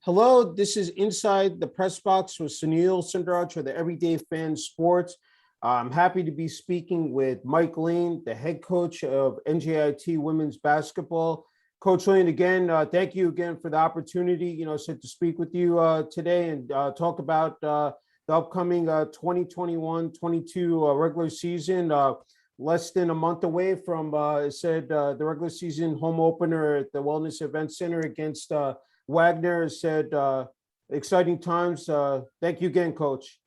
Hello, this is Inside the Press Box with Sunil Sunder Raj for the Everyday Fan Sports. I'm happy to be speaking with Mike Lane, the head coach of NJIT women's basketball. Coach Lane, again, thank you again for the opportunity, to speak with you today and talk about the upcoming 2021-22 regular season. Less than a month away from, the regular season home opener at the Wellness Event Center against Wagner. Said exciting times. Thank you again, Coach.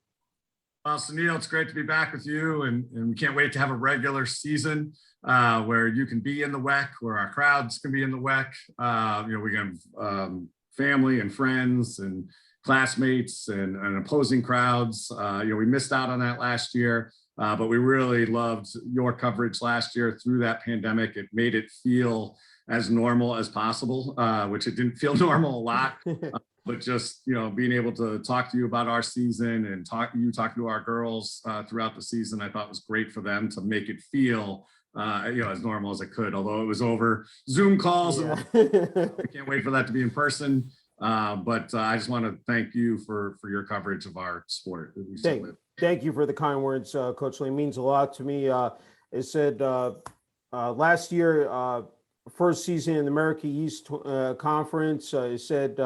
Well, Sunil, it's great to be back with you, and we can't wait to have a regular season where you can be in the WEC, where our crowds can be in the WEC. We can have family and friends and classmates and opposing crowds. We missed out on that last year, but we really loved your coverage last year through that pandemic. It made it feel as normal as possible, which it didn't feel normal a lot. But just, being able to talk to you about our season and talking to our girls throughout the season, I thought was great for them to make it feel, as normal as it could, although it was over Zoom calls. Yeah. I can't wait for that to be in person. But I just want to thank you for your coverage of our sport. Thank you for the kind words, Coach Lee. It means a lot to me. It said last year, first season in the America East Conference, it said,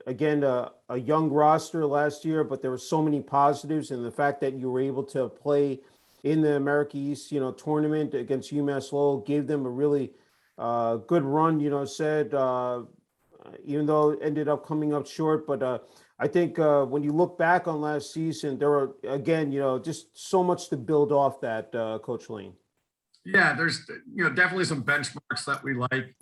again, a young roster last year, but there were so many positives, and the fact that you were able to play in the America East, tournament against UMass Lowell gave them a really good run. Even though it ended up coming up short, but I think when you look back on last season, there were again, just so much to build off that, Coach Lane. Yeah, there's definitely some benchmarks that we like.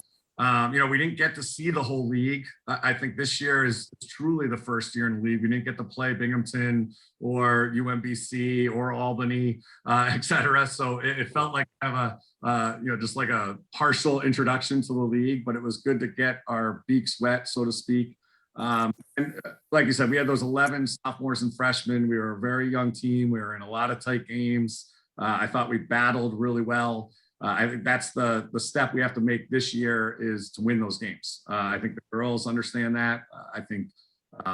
We didn't get to see the whole league. I think this year is truly the first year in the league. We didn't get to play Binghamton or UMBC or Albany, et cetera. So it felt like kind of just like a partial introduction to the league, but it was good to get our beaks wet, so to speak. And like you said, we had those 11 sophomores and freshmen. We were a very young team. We were in a lot of tight games. I thought we battled really well. I think that's the step we have to make this year is to win those games. I think the girls understand that. I think,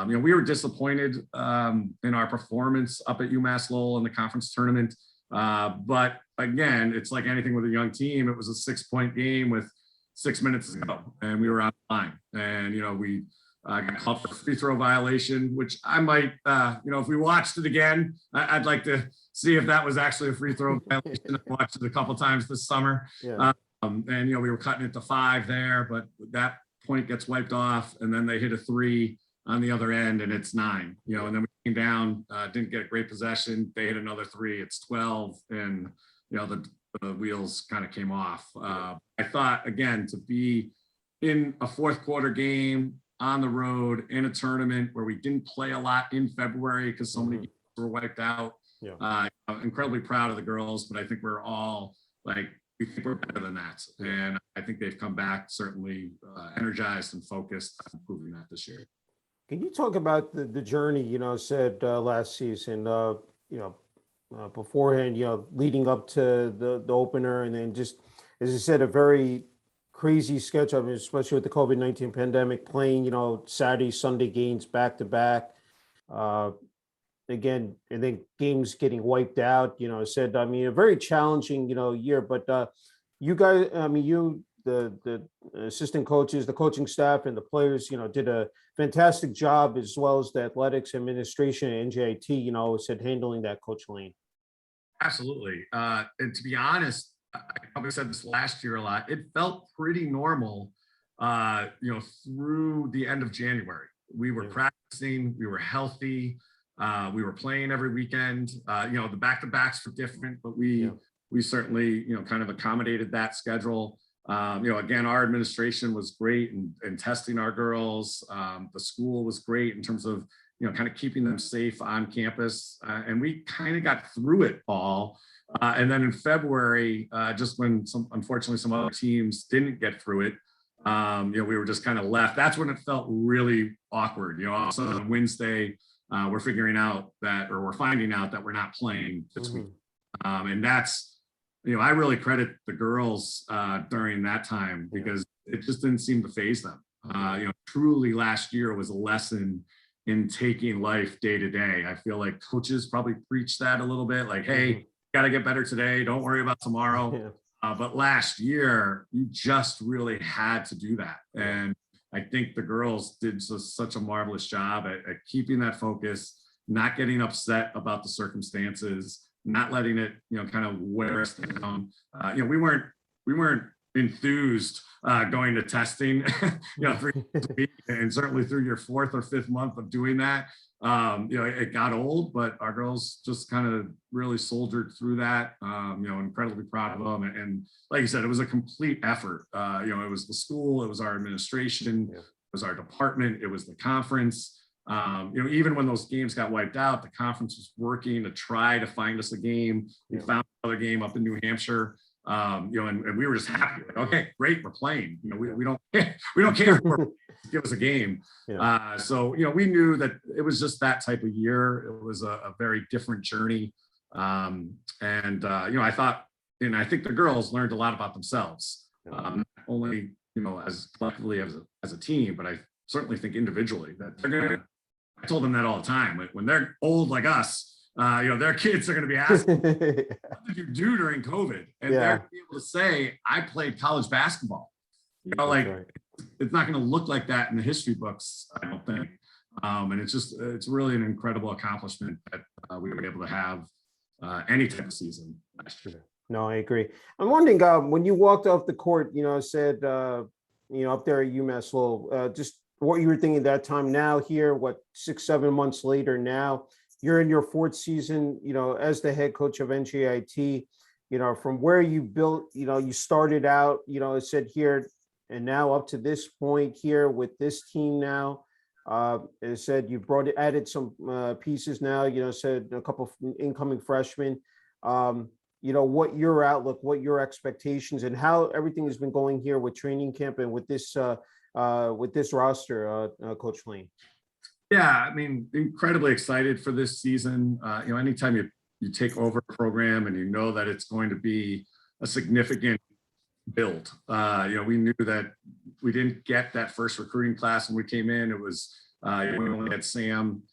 we were disappointed in our performance up at UMass Lowell in the conference tournament. But again, it's like anything with a young team. It was a 6-point game with 6 minutes to go, and we were on the line. And, we got called for a free throw violation, which I might, if we watched it again, I'd like to see if that was actually a free throw violation. I watched it a couple times this summer. Yeah. And, we were cutting it to 5 there, but that point gets wiped off, and then they hit a 3 on the other end, and it's 9, and then we came down, didn't get a great possession. They hit another 3, it's 12, and, the wheels kind of came off. I thought, again, to be in a fourth quarter game on the road in a tournament where we didn't play a lot in February because so many games were wiped out. Yeah. Incredibly proud of the girls, but I think we're all we think we're better than that. And I think they've come back certainly energized and focused on improving that this year. Can you talk about the journey, last season, beforehand, leading up to the opener, and then just, as you said, a very crazy schedule, especially with the COVID-19 pandemic, playing, Saturday, Sunday games back to back. Again, and then games getting wiped out, a very challenging, year, but you guys, the assistant coaches, the coaching staff and the players, did a fantastic job, as well as the athletics administration at NJIT, handling that, Coach Lane. Absolutely. And to be honest, I probably said this last year a lot, it felt pretty normal, through the end of January. We were practicing, we were healthy. We were playing every weekend. The back-to-backs were different, but we certainly, kind of accommodated that schedule. Again, our administration was great in testing our girls. The school was great in terms of, kind of keeping them safe on campus. And we kind of got through it all. And then in February, just when unfortunately some other teams didn't get through it, we were just kind of left. That's when it felt really awkward. All of a sudden on Wednesday, we're finding out that we're not playing this week. And that's, I really credit the girls during that time because it just didn't seem to faze them. Truly last year was a lesson in taking life day to day. I feel like coaches probably preach that a little bit, like, hey, got to get better today. Don't worry about tomorrow. Yeah. But last year, you just really had to do that. And I think the girls did such a marvelous job at keeping that focus, not getting upset about the circumstances, not letting it, kind of wear us down. We weren't enthused going to testing, 3 days a week, and certainly through your 4th or 5th month of doing that, it got old, but our girls just kind of really soldiered through that. Incredibly proud of them. And like you said, it was a complete effort. It was the school, it was our administration, it was our department, it was the conference. Even when those games got wiped out, the conference was working to try to find us a game. We found another game up in New Hampshire. And we were just happy. Like, okay, great, we're playing. We don't care. Give us a game. So we knew that it was just that type of year. It was a very different journey. I thought, and I think the girls learned a lot about themselves. Not only as collectively as a team, but I certainly think individually that they're gonna. I told them that all the time. Like when they're old like us, their kids are going to be asking, what did you do during COVID? And they're going to be able to say, I played college basketball. It's not going to look like that in the history books, I don't think. And it's really an incredible accomplishment that we were able to have any type of season last year. No, I agree. I'm wondering, when you walked off the court, said, up there at UMass Lowell, just what you were thinking at that time. Now here, 6-7 months later, now you're in your 4th season, as the head coach of NJIT, from where you built, you started out, it said here, and now up to this point here with this team now, it said you added some pieces now, said a couple of incoming freshmen, what your outlook, what your expectations, and how everything has been going here with training camp and with this roster, Coach Lane. Yeah, I mean, incredibly excited for this season. Anytime you take over a program and you know that it's going to be a significant build. We knew that we didn't get that first recruiting class when we came in. It was we only had Sam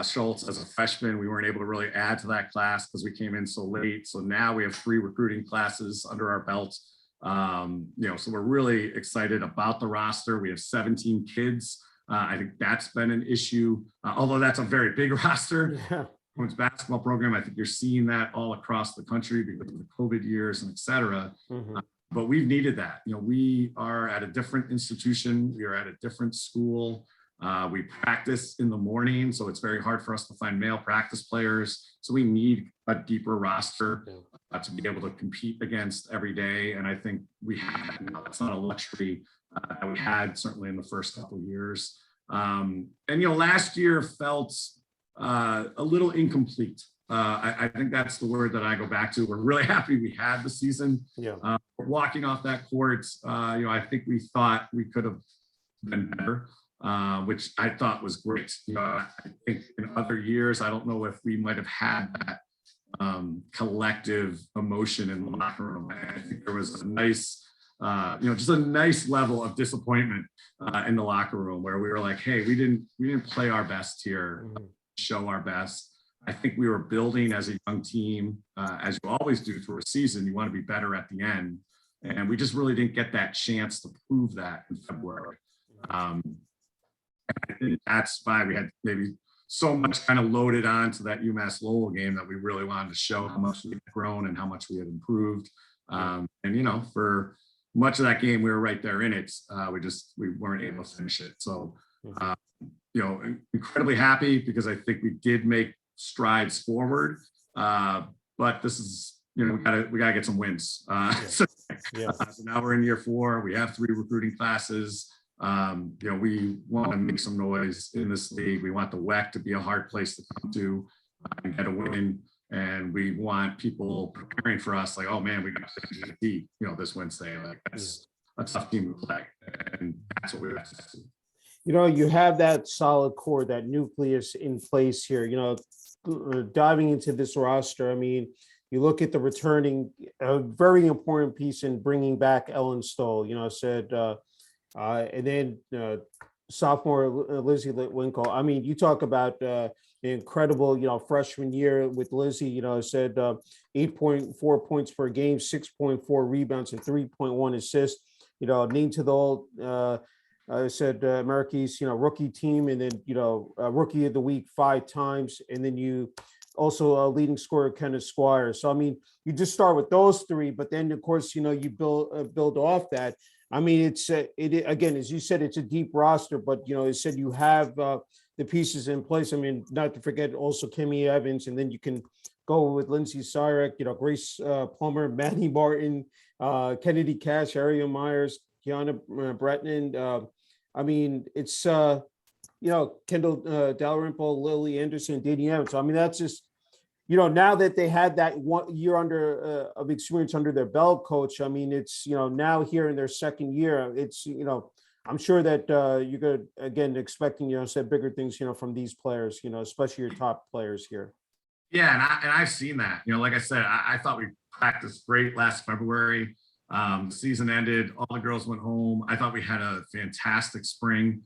Schultz as a freshman. We weren't able to really add to that class because we came in so late. So now we have 3 recruiting classes under our belt. So we're really excited about the roster. We have 17 kids. I think that's been an issue, although that's a very big roster. Women's basketball program, I think you're seeing that all across the country because of the COVID years and et cetera. But we've needed that. We are at a different institution. We are at a different school. We practice in the morning, so it's very hard for us to find male practice players. So we need a deeper roster to be able to compete against every day. And I think we have that now. It's not a luxury that we had certainly in the first couple of years. Last year felt a little incomplete. I think that's the word that I go back to. We're really happy we had the season. Walking off that court, I think we thought we could have been better, which I thought was great. I think in other years, I don't know if we might have had that collective emotion in the locker room. I think there was a nice, just a nice level of disappointment in the locker room where we were like, hey, we didn't play our best here, show our best. I think we were building as a young team, as you always do through a season. You want to be better at the end. And we just really didn't get that chance to prove that in February. I think that's why we had maybe so much kind of loaded onto that UMass Lowell game that we really wanted to show how much we had grown and how much we had improved. For much of that game, we were right there in it. We weren't able to finish it. So, incredibly happy because I think we did make strides forward. But this is, we gotta get some wins. So now we're in year 4. We have 3 recruiting classes. We want to make some noise in this league. We want the WEC to be a hard place to come to and get a win. And we want people preparing for us like, oh man, we got NJIT, this Wednesday. Like that's a tough team to play. And that's what we have to do. You have that solid core, that nucleus in place here, diving into this roster. I mean, you look at the returning, a very important piece in bringing back Ellen Stoll, said, And then sophomore Lizzie Winkle. I mean, you talk about incredible, freshman year with Lizzie. Said 8.4 points per game, 6.4 rebounds, and 3.1 assists. Named to the all. I said America's rookie team, and then rookie of the week 5 times, and then you also leading scorer Kenneth Squire. So I mean, you just start with those 3, but then of course you build off that. I mean, it's it again, as you said, it's a deep roster, but it said you have the pieces in place. I mean, not to forget also Kimmy Evans, and then you can go with Lindsay Cyrek, Grace Plummer, Maddie Martin, Kennedy Cash, Ariel Myers, Kiana Bretnan. I mean, it's Kendall Dalrymple, Lily Anderson, Danny Evans. So, I mean, that's just now that they had that 1 year under of experience under their belt, coach. I mean, it's now here in their second year. It's I'm sure that you're good again expecting said bigger things from these players. Especially your top players here. Yeah, and I've seen that. Like I said, I thought we practiced great last February. Season ended, all the girls went home. I thought we had a fantastic spring.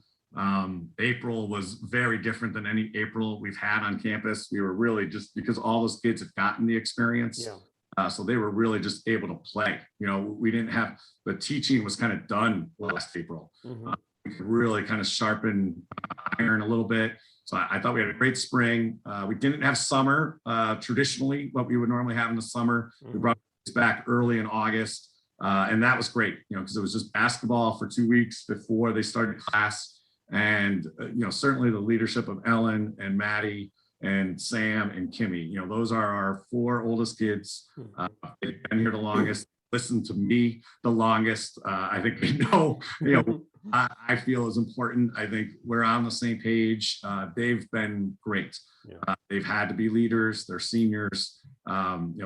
April was very different than any April we've had on campus. We were really just because all those kids had gotten the experience. Yeah. So they were really just able to play. We didn't have the teaching was kind of done last April. Mm-hmm. We could really kind of sharpen iron a little bit. So I thought we had a great spring. We didn't have summer traditionally, what we would normally have in the summer. Mm-hmm. We brought this back early in August. And that was great, because it was just basketball for 2 weeks before they started class. And, certainly the leadership of Ellen and Maddie and Sam and Kimmy, those are our 4 oldest kids. They've been here the longest, listened to me the longest. I think they know, I feel is important. I think we're on the same page. They've been great. Yeah. They've had to be leaders. They're seniors.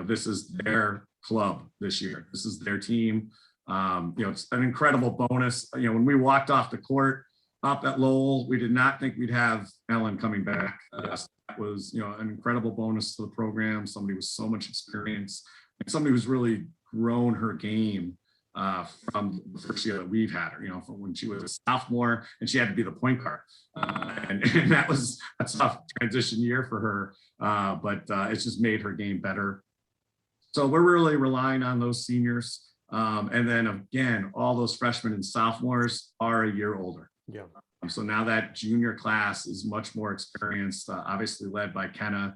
This is their club this year. This is their team. It's an incredible bonus. When we walked off the court up at Lowell, we did not think we'd have Ellen coming back. So that was, an incredible bonus to the program. Somebody with so much experience, and somebody who's really grown her game from the first year that we've had her, from when she was a sophomore and she had to be the point guard. And that was a tough transition year for her, but it's just made her game better. So we're really relying on those seniors. And then again, all those freshmen and sophomores are a year older. Yeah. So now that junior class is much more experienced, obviously led by Kenna.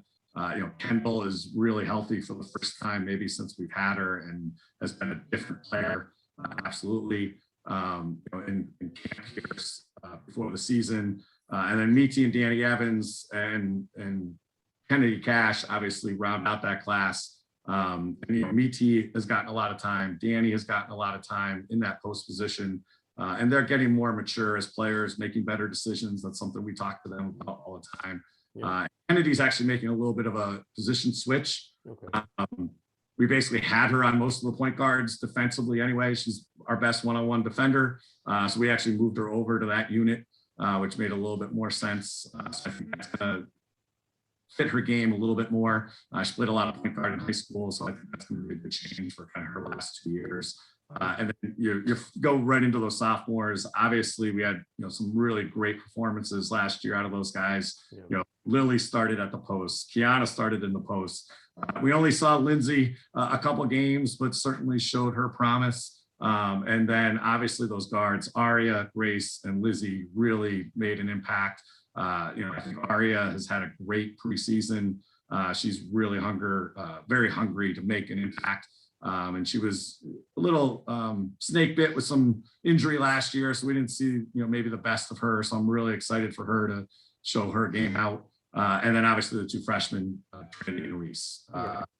Kendall is really healthy for the first time, maybe since we've had her, and has been a different player. Absolutely. In camp here before the season. And then Meety and Danny Evans and Kennedy Cash obviously round out that class. Meety has gotten a lot of time. Danny has gotten a lot of time in that post position. And they're getting more mature as players, making better decisions. That's something we talk to them about all the time. Yeah. Kennedy's actually making a little bit of a position switch. Okay. We basically had her on most of the point guards defensively anyway. She's our best one-on-one defender. So we actually moved her over to that unit, which made a little bit more sense. So I think that's going to fit her game a little bit more. She played a lot of point guard in high school, so I think that's going to be a good change for kind of her last 2 years. And then you go right into those sophomores. Obviously, we had some really great performances last year out of those guys. Yeah. Lily started at the post. Kiana started in the post. We only saw Lindsay a couple games, but certainly showed her promise. And then obviously those guards, Aria, Grace, and Lizzie really made an impact. I think Aria has had a great preseason. She's really very hungry to make an impact. And she was a little snake bit with some injury last year, so we didn't see maybe the best of her. So I'm really excited for her to show her game out. And then obviously the 2 freshmen, Trinity and Reese,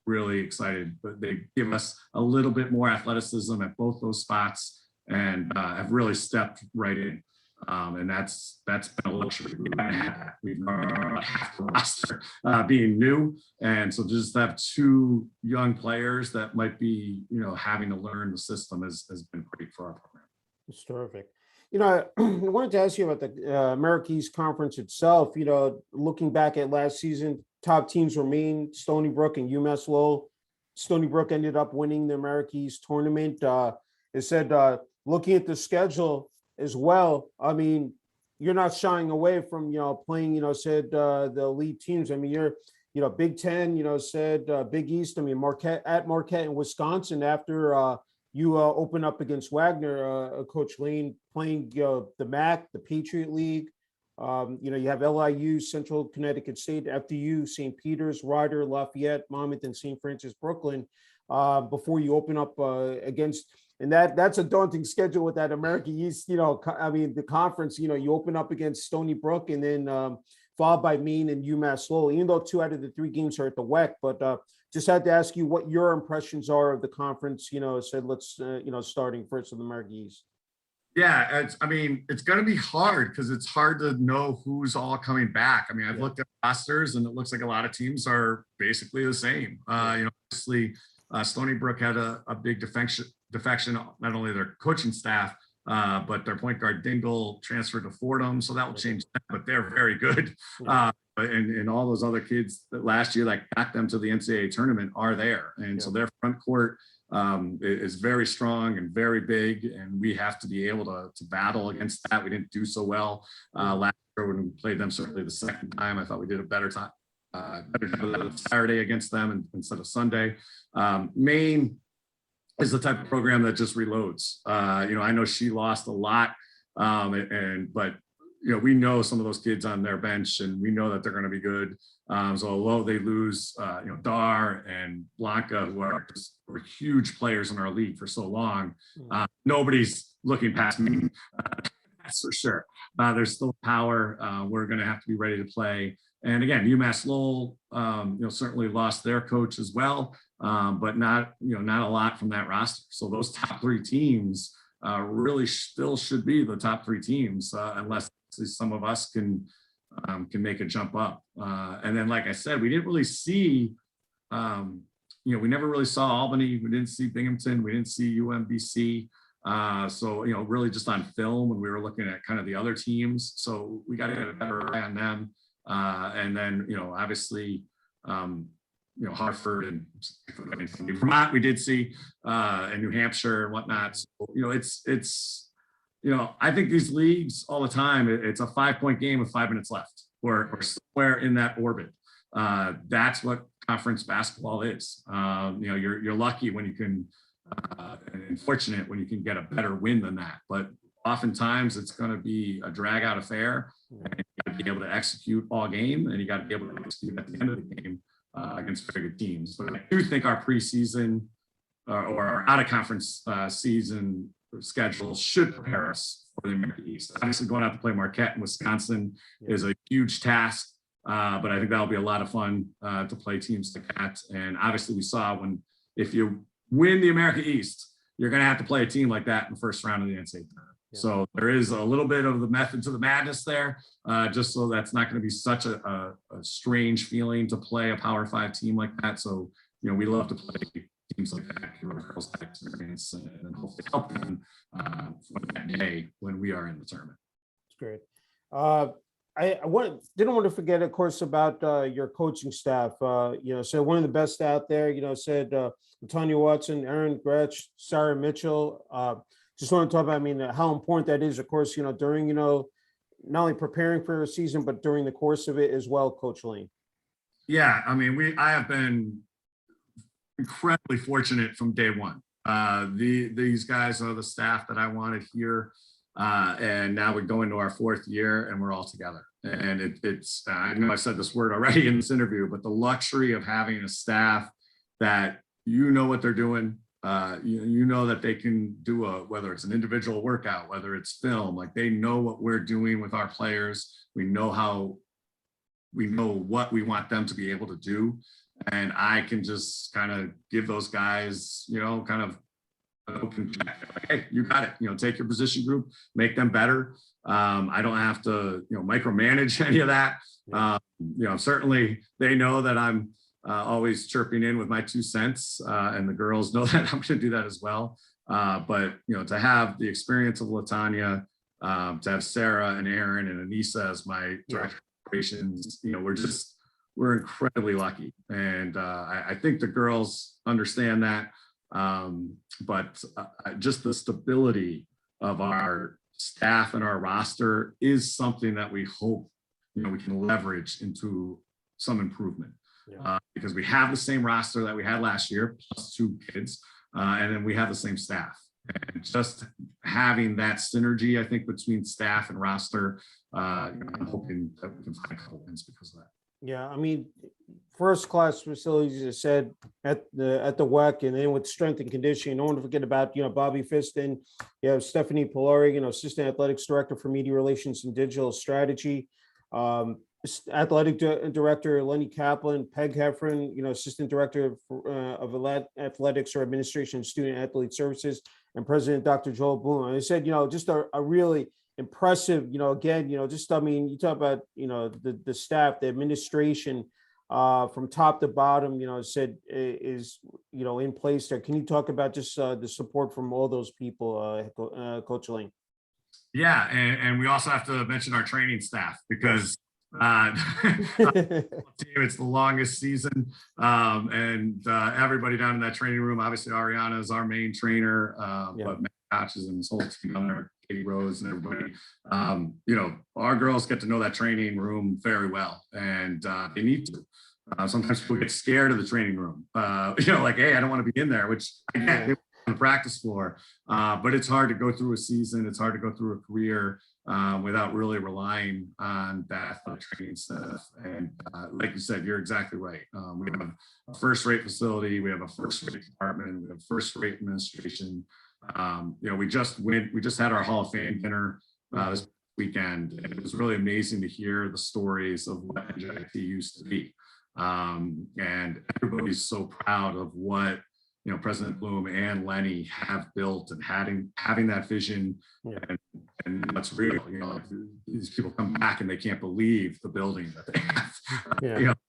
really excited. But they give us a little bit more athleticism at both those spots, and have really stepped right in. And that's been a luxury. We've got half the roster being new, and so just to have 2 young players that might be having to learn the system has been great for our program. It's terrific. I wanted to ask you about the America East Conference itself. Looking back at last season, top teams were Maine, Stony Brook, and UMass Lowell. Stony Brook ended up winning the America East tournament. It said, looking at the schedule, as well. I mean, you're not shying away from, playing, said the elite teams. I mean, you're, Big Ten, said Big East. I mean, Marquette in Wisconsin after you open up against Wagner, Coach Lane, playing the MAC, the Patriot League. You have LIU, Central Connecticut State, FDU, St. Peter's, Rider, Lafayette, Monmouth, and St. Francis, Brooklyn, before you open up against. And that's a daunting schedule with that America East, the conference, you open up against Stony Brook and then followed by Maine and UMass Lowell, even though 2 out of the 3 games are at the WEC. But just had to ask you what your impressions are of the conference, said let's, starting first with America East. Yeah, it's going to be hard because it's hard to know who's all coming back. I mean, I've looked at rosters and it looks like a lot of teams are basically the same. Obviously, Stony Brook had a big defection, not only their coaching staff, but their point guard Dingle transferred to Fordham, so that will change that, but they're very good. And all those other kids that last year that got them to the NCAA tournament are there. And so their front court is very strong and very big, and we have to be able to battle against that. We didn't do so well last year when we played them. Certainly the second time, I thought we did a better time. Saturday against them instead of Sunday. Maine is the type of program that just reloads. I know she lost a lot, but we know some of those kids on their bench, and we know that they're going to be good. So although they lose, Dar and Blanca, who were huge players in our league for so long, nobody's looking past me. That's for sure. There's still power. We're going to have to be ready to play. And again, UMass Lowell, certainly lost their coach as well, but not a lot from that roster. So those top 3 teams really still should be the top 3 teams, unless some of us can make a jump up. And then, like I said, we didn't really see, we never really saw Albany. We didn't see Binghamton. We didn't see UMBC. So, really just on film when we were looking at kind of the other teams. So we got to get a better eye on them. And then, obviously, Hartford and Vermont we did see, and New Hampshire and whatnot. So, it's I think these leagues all the time, it's a 5-point game with 5 minutes left or somewhere in that orbit. That's what conference basketball is. You're lucky when you can, and fortunate when you can get a better win than that. But oftentimes it's going to be a drag out affair, and you got to be able to execute all game, and you got to be able to execute at the end of the game against very good teams. But I do think our preseason or our out of conference season schedule should prepare us for the America East. Obviously, going out to play Marquette in Wisconsin is a huge task, but I think that'll be a lot of fun to play teams like that. And obviously, we saw if you win the America East, you're going to have to play a team like that in the first round of the NCAA tournament. So there is a little bit of the method to the madness there, just so that's not going to be such a strange feeling to play a Power 5 team like that. So, we love to play teams like that, girls that experience, and hopefully help them for that day when we are in the tournament. That's great. I didn't want to forget, of course, about your coaching staff. So one of the best out there, said Tanya Watson, Aaron Gretsch, Sarah Mitchell. Just want to talk about, how important that is, of course, during, not only preparing for a season, but during the course of it as well, Coach Lane. Yeah, I have been incredibly fortunate from day one. These guys are the staff that I wanted here, and now we go into our 4th year, and we're all together. And it's I know I said this word already in this interview, but the luxury of having a staff that what they're doing. You know that they can do whether it's an individual workout, whether it's film, like they know what we're doing with our players. We know what we want them to be able to do. And I can just kind of give those guys, kind of an open check. Like, hey, you got it. Take your position group, make them better. I don't have to, micromanage any of that. Certainly they know that I'm always chirping in with my 2 cents, and the girls know that I'm going to do that as well. But to have the experience of LaTanya, to have Sarah and Aaron and Anissa as my director of operations, we're incredibly lucky, and I think the girls understand that. But just the stability of our staff and our roster is something that we hope, we can leverage into some improvement. Because we have the same roster that we had last year, plus 2 kids, and then we have the same staff. And just having that synergy, I think, between staff and roster, I'm hoping that we can find a couple wins because of that. Yeah, I mean, first class facilities, as I said, at the WEC, and then with strength and conditioning. Don't want to forget about Bobby Fiston, Stephanie Polari, assistant athletics director for media relations and digital strategy. Athletic director Lenny Kaplan, Peg Heffron, assistant director of athletics or administration and student athlete services, and president Dr. Joel Bloom. And I said, just a really impressive, again, just, I mean, you talk about, the staff, the administration, from top to bottom, said is, in place there. Can you talk about just the support from all those people, Coach Lane? Yeah, and we also have to mention our training staff because it's the longest season, and everybody down in that training room. Obviously, Ariana is our main trainer, but Matt coaches and his whole team down there, Katie Rose and everybody. Our girls get to know that training room very well, and they need to. Sometimes people get scared of the training room, like, hey, I don't want to be in there, which again, on the practice floor, but it's hard to go through a season. It's hard to go through a career without really relying on that training stuff. And like you said, you're exactly right. We have a first-rate facility. We have a first-rate department. We have first-rate administration. We just had our Hall of Fame dinner this weekend, and it was really amazing to hear the stories of what NJIT used to be. And everybody's so proud of what President Bloom and Lenny have built, and having that vision, and that's real. These people come back and they can't believe the building that they have,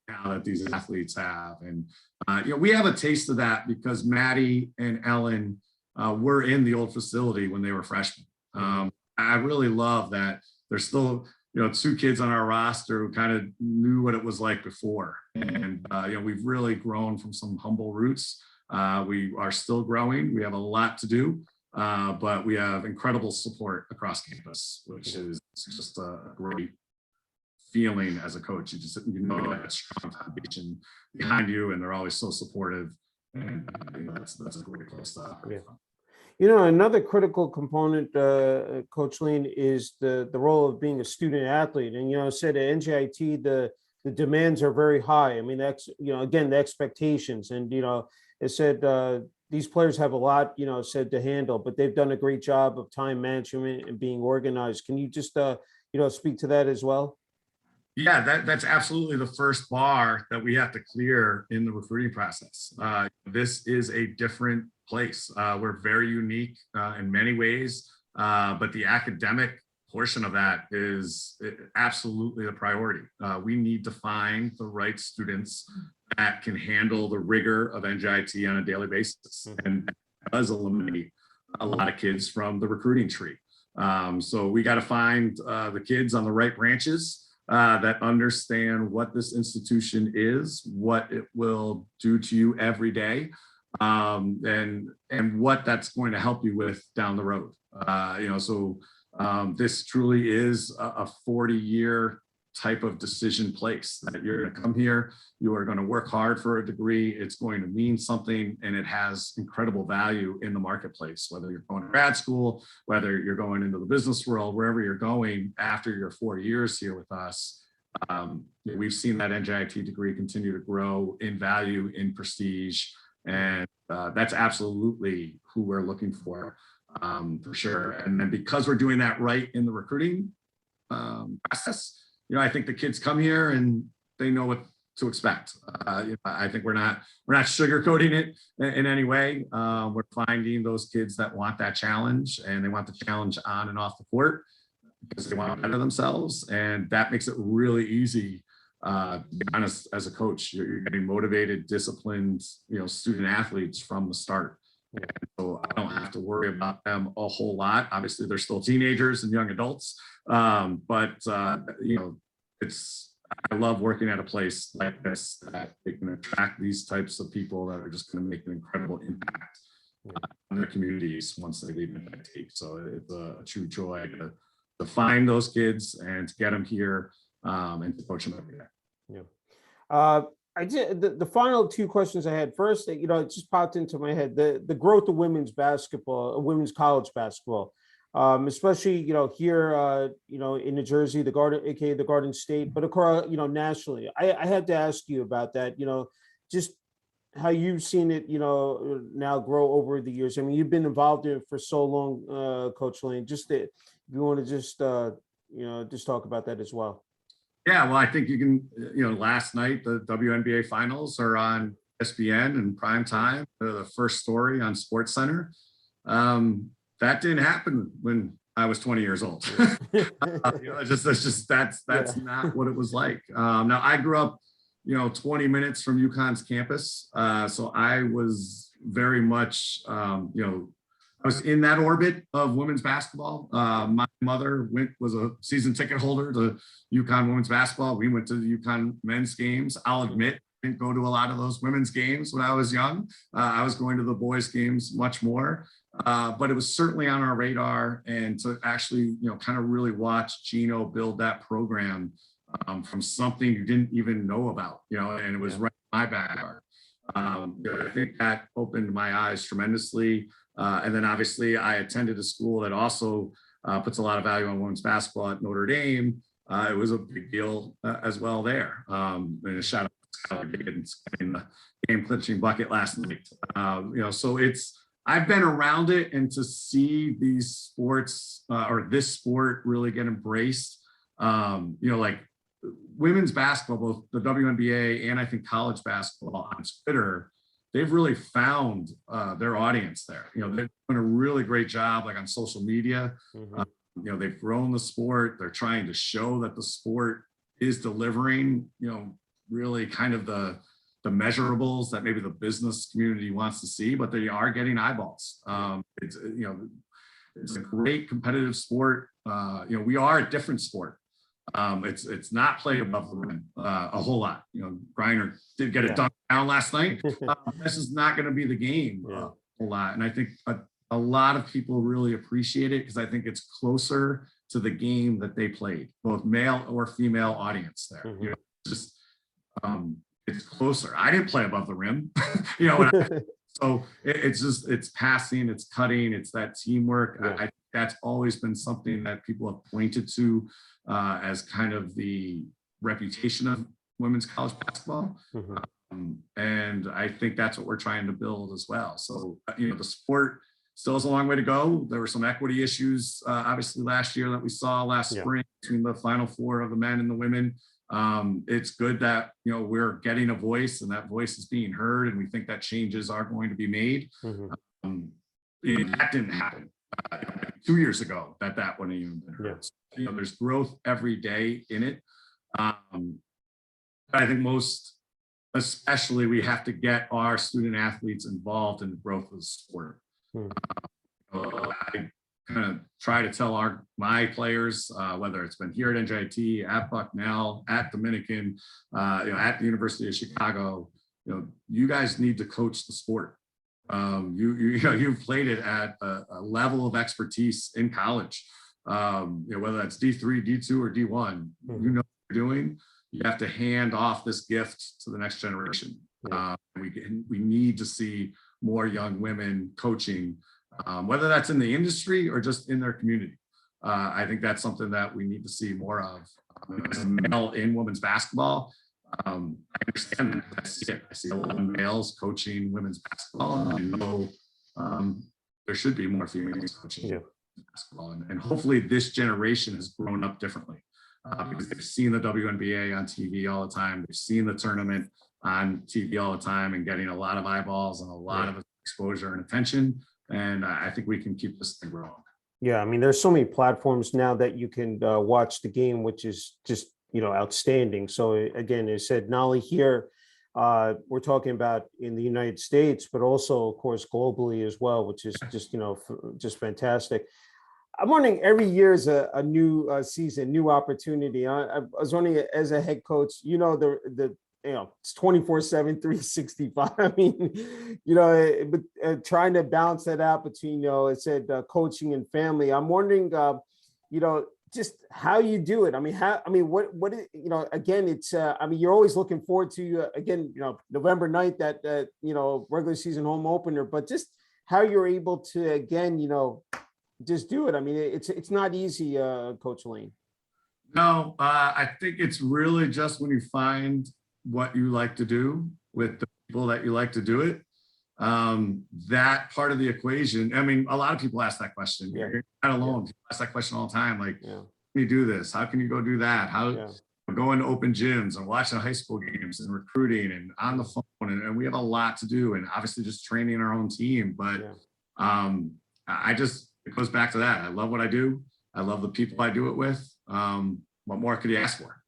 now that these athletes have. And we have a taste of that because Maddie and Ellen were in the old facility when they were freshmen. I really love that there's still 2 kids on our roster who kind of knew what it was like before, and we've really grown from some humble roots. We are still growing. We have a lot to do, but we have incredible support across campus, which is just a great feeling as a coach. You know that strong foundation behind you, and they're always so supportive. And that's a great place to operate from. Another critical component, Coach Lean, is the role of being a student athlete. And, I said at NJIT, the demands are very high. I mean, that's, again, the expectations. And, it said these players have a lot, said to handle, but they've done a great job of time management and being organized. Can you just, speak to that as well? Yeah, that's absolutely the first bar that we have to clear in the recruiting process. This is a different place. We're very unique in many ways, but the academic portion of that is absolutely the priority. We need to find the right students that can handle the rigor of NJIT on a daily basis, and that does eliminate a lot of kids from the recruiting tree. So we got to find the kids on the right branches that understand what this institution is, what it will do to you every day, and what that's going to help you with down the road. This truly is a 40-year type of decision place that you're going to come here, you are going to work hard for a degree, it's going to mean something, and it has incredible value in the marketplace, whether you're going to grad school, whether you're going into the business world, wherever you're going after your 4 years here with us. We've seen that NJIT degree continue to grow in value, in prestige, and that's absolutely who we're looking for sure. And then because we're doing that right in the recruiting process, I think the kids come here and they know what to expect. I think we're not sugarcoating it in any way. We're finding those kids that want that challenge, and they want the challenge on and off the court because they want to better themselves, and that makes it really easy. To be honest, as a coach, you're getting motivated, disciplined, student athletes from the start. And so I don't have to worry about them a whole lot. Obviously, they're still teenagers and young adults, but I love working at a place like this that they can attract these types of people that are just going to make an incredible impact in their communities once they leave NJIT. So it's a true joy to find those kids and to get them here and to coach them every day. Yeah. I did the final two questions I had. First, it just popped into my head, the growth of women's basketball, women's college basketball, especially, here, in New Jersey, the Garden, aka the Garden State, but across, nationally. I had to ask you about that, just how you've seen it, now grow over the years. I mean, you've been involved in it for so long, Coach Lane. Just if you want to just talk about that as well. Yeah, well, I think you can, last night, the WNBA finals are on ESPN in prime time. They're the first story on SportsCenter. That didn't happen when I was 20 years old. That's not what it was like. Now I grew up, 20 minutes from UConn's campus. So I was very much, I was in that orbit of women's basketball. My mother was a season ticket holder to UConn women's basketball. We went to the UConn men's games. I'll admit, I didn't go to a lot of those women's games when I was young. I was going to the boys' games much more. But it was certainly on our radar, and to actually, kind of really watch Gino build that program from something you didn't even know about, and it was right in my backyard. I think that opened my eyes tremendously. And then obviously I attended a school that also puts a lot of value on women's basketball at Notre Dame. It was a big deal as well there. And a shout out to Skylar Diggins in the game clinching bucket last night. So I've been around it, and to see these sports or this sport really get embraced, like women's basketball, both the WNBA and I think college basketball on Twitter, they've really found their audience there. They've done a really great job, like on social media. They've grown the sport. They're trying to show that the sport is delivering, really kind of the measurables that maybe the business community wants to see, but they are getting eyeballs. It's a great competitive sport. We are a different sport. It's not played above the rim a whole lot. Griner did get it dunked down last night. This is not going to be the game a whole lot. And I think a lot of people really appreciate it because I think it's closer to the game that they played, both male or female audience there. It's closer. I didn't play above the rim, so it's passing, it's cutting, it's that teamwork. I think that's always been something that people have pointed to as kind of the reputation of women's college basketball. And I think that's what we're trying to build as well. So, the sport still has a long way to go. There were some equity issues, obviously last year that we saw last spring between the Final Four of the men and the women. It's good that, we're getting a voice, and that voice is being heard. And we think that changes are going to be made. That didn't happen 2 years ago, that wouldn't even been heard. So, there's growth every day in it. I think most especially we have to get our student athletes involved in the growth of the sport. I kind of try to tell my players, whether it's been here at NJIT, at Bucknell, at Dominican, at the University of Chicago, you guys need to coach the sport. You've played it at a level of expertise in college, whether that's D3, D2, or D1, you know what you're doing. You have to hand off this gift to the next generation. We need to see more young women coaching, whether that's in the industry or just in their community. I think that's something that we need to see more of. As a male in women's basketball, I understand that. I see it. I see a lot of males coaching women's basketball. And I know there should be more females coaching basketball. And hopefully this generation has grown up differently. Because they've seen the WNBA on TV all the time. They've seen the tournament on TV all the time and getting a lot of eyeballs and a lot of exposure and attention. And I think we can keep this thing growing. Yeah, I mean, there's so many platforms now that you can watch the game, which is just, outstanding. So again, it said not only here, we're talking about in the United States, but also, of course, globally as well, which is just, just fantastic. I'm wondering, every year is a new season, new opportunity. I was wondering, as a head coach, the it's 24/7, 365. I mean, but trying to balance that out between, it said coaching and family. I'm wondering, just how you do it. I mean, again, it's, you're always looking forward to, again, November 9th, that regular season home opener, but just how you're able to, again, just do it. I mean, it's not easy, Coach Lane. No, I think it's really just when you find what you like to do with the people that you like to do it. That part of the equation. I mean, a lot of people ask that question. Yeah. You're not alone. People ask that question all the time. Like, Yeah. how can you do this? How can you go do that? How going to open gyms and watching high school games and recruiting and on the phone. And we have a lot to do, and obviously just training our own team. But it goes back to that. I love what I do. I love the people I do it with. What more could you ask for?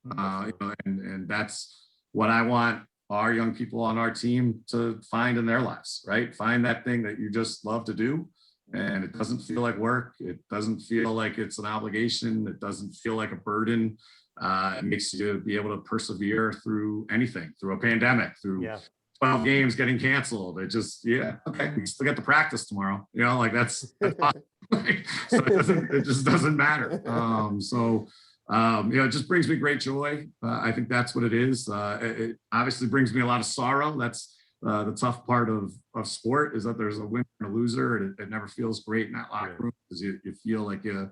And that's what I want our young people on our team to find in their lives, right? Find that thing that you just love to do. And it doesn't feel like work. It doesn't feel like it's an obligation. It doesn't feel like a burden. It makes you be able to persevere through anything, through a pandemic, through 12 games getting canceled. It just, okay, we still get to practice tomorrow. That's awesome. So it just doesn't matter. It just brings me great joy. I think that's what it is. It obviously brings me a lot of sorrow. That's the tough part of sport, is that there's a winner and a loser, and it never feels great in that locker room, because you feel like you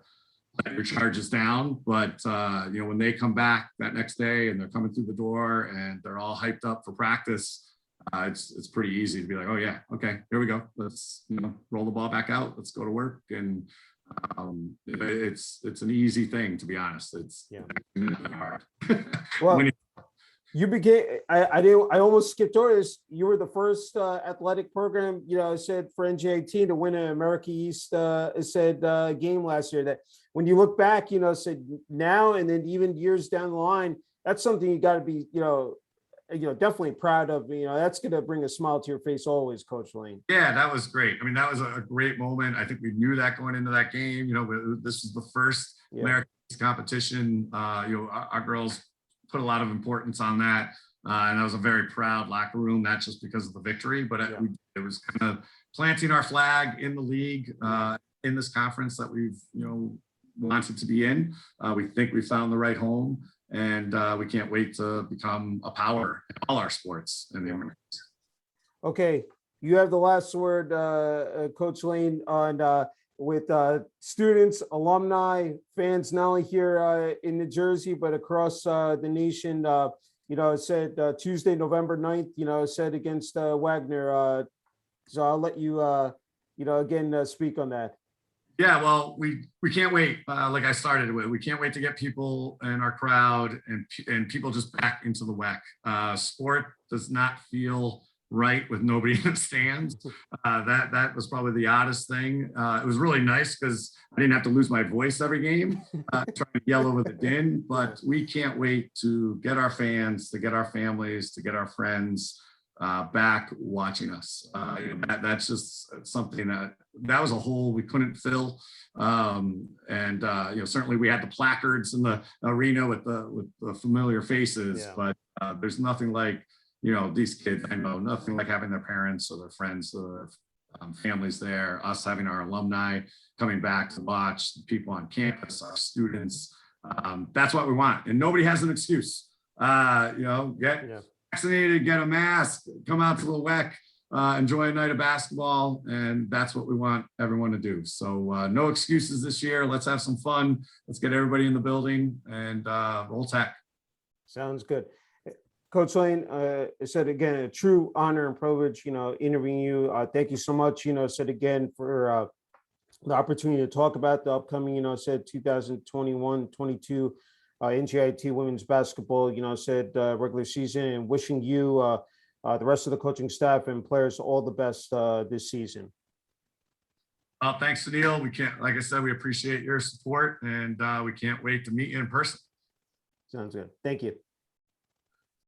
let your charges down. But when they come back that next day and they're coming through the door and they're all hyped up for practice, it's pretty easy to be like, oh yeah, okay, here we go. Let's roll the ball back out. Let's go to work. And it's an easy thing, to be honest. It's hard. Well, you became, I almost skipped over this. You were the first athletic program, said for NJIT to win an America East game last year. That when you look back, said now and then even years down the line, that's something you got to be, definitely proud of. That's going to bring a smile to your face always, Coach Lane. Yeah, that was great. I mean, that was a great moment. I think we knew that going into that game. This was the first American competition. Our girls put a lot of importance on that. And that was a very proud locker room, not just because of the victory, but it was kind of planting our flag in the league, in this conference that we've, wanted to be in. We think we found the right home, and we can't wait to become a power in all our sports in the Americas. Okay, you have the last word, Coach Lane, on with students, alumni, fans, not only here in New Jersey, but across the nation. It said Tuesday, November 9th, said against Wagner. So I'll let you, again, speak on that. Yeah, well, we can't wait. Like I started with, we can't wait to get people in our crowd and people just back into the WEC. Sport does not feel right with nobody in the stands. That was probably the oddest thing. It was really nice because I didn't have to lose my voice every game trying to yell over the din. But we can't wait to get our fans, to get our families, to get our friends back watching us. That's just something that was a hole we couldn't fill. Certainly we had the placards in the arena with the familiar faces, but there's nothing like, these kids, I know, nothing like having their parents or their friends or families there, us having our alumni coming back to watch, the people on campus, our students. That's what we want. And nobody has an excuse. Get vaccinated, get a mask, come out to the WEC, enjoy a night of basketball. And that's what we want everyone to do. So no excuses this year. Let's have some fun. Let's get everybody in the building and roll Tech. Sounds good. Coach Lane, said again, a true honor and privilege, interviewing you. Thank you so much, said again for the opportunity to talk about the upcoming, said 2021-22 NJIT women's basketball, said regular season, and wishing you, the rest of the coaching staff and players all the best this season. Thanks, Sunil. Like I said, we appreciate your support, and we can't wait to meet you in person. Sounds good. Thank you.